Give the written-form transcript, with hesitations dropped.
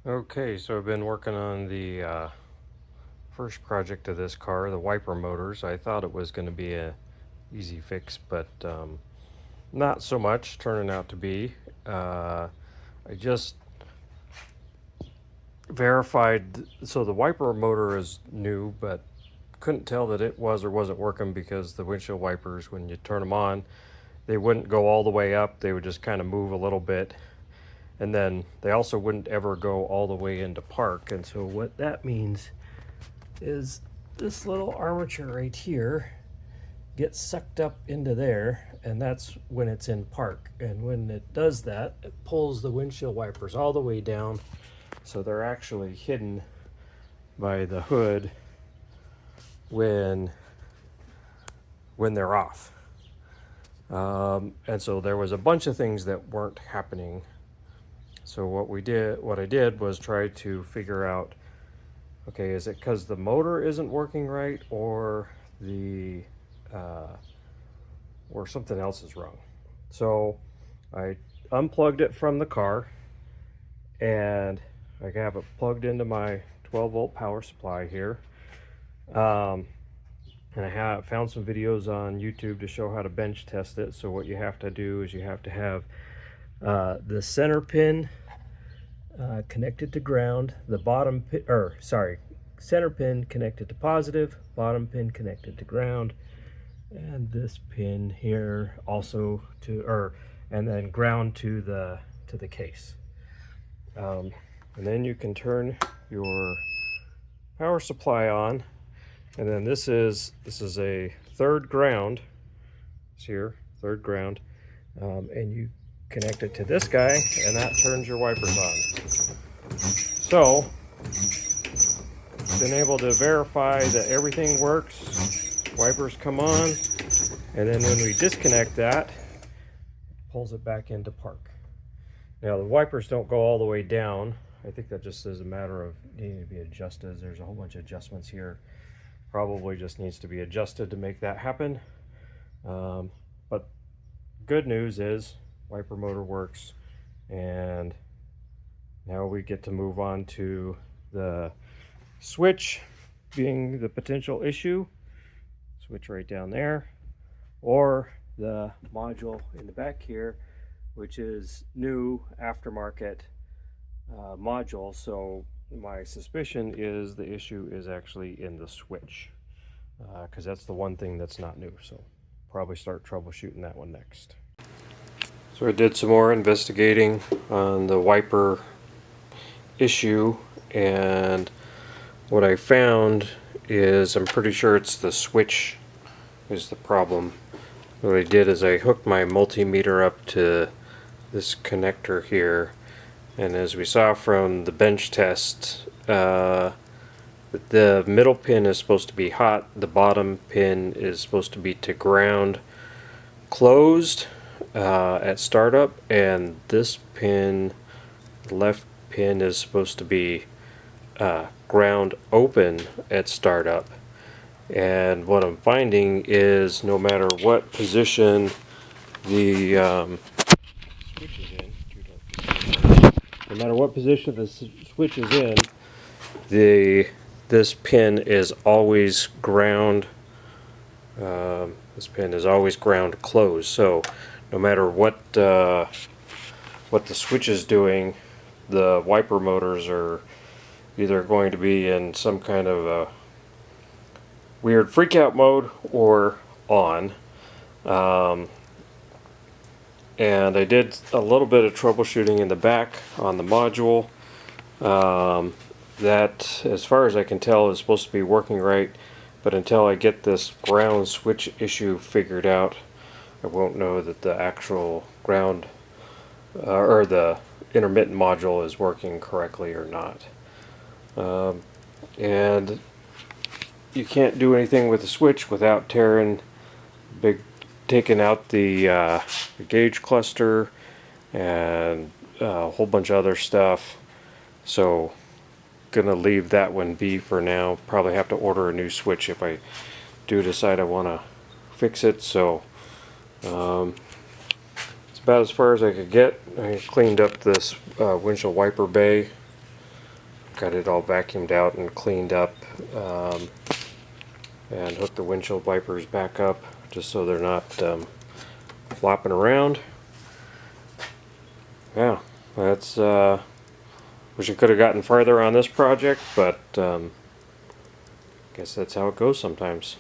Okay, so I've been working on the first project of this car, the wiper motors. I thought it was going to be a easy fix, but not so much turning out to be. I just verified, so the wiper motor is new, but couldn't tell that it was or wasn't working because the windshield wipers, when you turn them on, they wouldn't go all the way up. They would just kind of move a little bit. And then they also wouldn't ever go all the way into park. And so what that means is this little armature right here gets sucked up into there, and that's when it's in park. And when it does that, it pulls the windshield wipers all the way down, so they're actually hidden by the hood when they're off. And so there was a bunch of things that weren't happening. So what I did was try to figure out, okay, is it because the motor isn't working right, or or something else is wrong? So I unplugged it from the car, and I have it plugged into my 12-volt power supply here. And I have found some videos on YouTube to show how to bench test it. So what you have to do is you have to have the center pin connected to ground, the bottom pin, center pin connected to positive, bottom pin connected to ground, and this pin here also and then ground to the case. And then you can turn your power supply on, and then this is a third ground. It's here, third ground, and you connect it to this guy, and that turns your wipers on. So, been able to verify that everything works. Wipers come on, and then when we disconnect that, it pulls it back into park. Now the wipers don't go all the way down. I think that just is a matter of needing to be adjusted. There's a whole bunch of adjustments here. Probably just needs to be adjusted to make that happen. But good news is wiper motor works, and now we get to move on to the switch being the potential issue. Switch right down there, or the module in the back here, which is new aftermarket module. So my suspicion is the issue is actually in the switch, because that's the one thing that's not new. So probably start troubleshooting that one next. So I did some more investigating on the wiper issue, and what I found is, I'm pretty sure it's the switch is the problem. What I did is I hooked my multimeter up to this connector here, and as we saw from the bench test, the middle pin is supposed to be hot, the bottom pin is supposed to be to ground closed at startup, and this pin, the left pin, is supposed to be ground open at startup. And what I'm finding is no matter what position the switch is in, no matter what position the switch is in, this pin is always ground. This pin is always ground closed. So no matter what the switch is doing, the wiper motors are either going to be in some kind of a weird freakout mode or on. And I did a little bit of troubleshooting in the back on the module. That, as far as I can tell, is supposed to be working right, but until I get this ground switch issue figured out, I won't know that the actual ground or the intermittent module is working correctly or not. And you can't do anything with the switch without taking out the gauge cluster and a whole bunch of other stuff. So gonna leave that one be for now. Probably have to order a new switch if I do decide I want to fix it. So it's about as far as I could get. I cleaned up this windshield wiper bay got it all vacuumed out and cleaned up, and hooked the windshield wipers back up just so they're not flopping around. Yeah, that's wish I could have gotten farther on this project, but guess that's how it goes sometimes.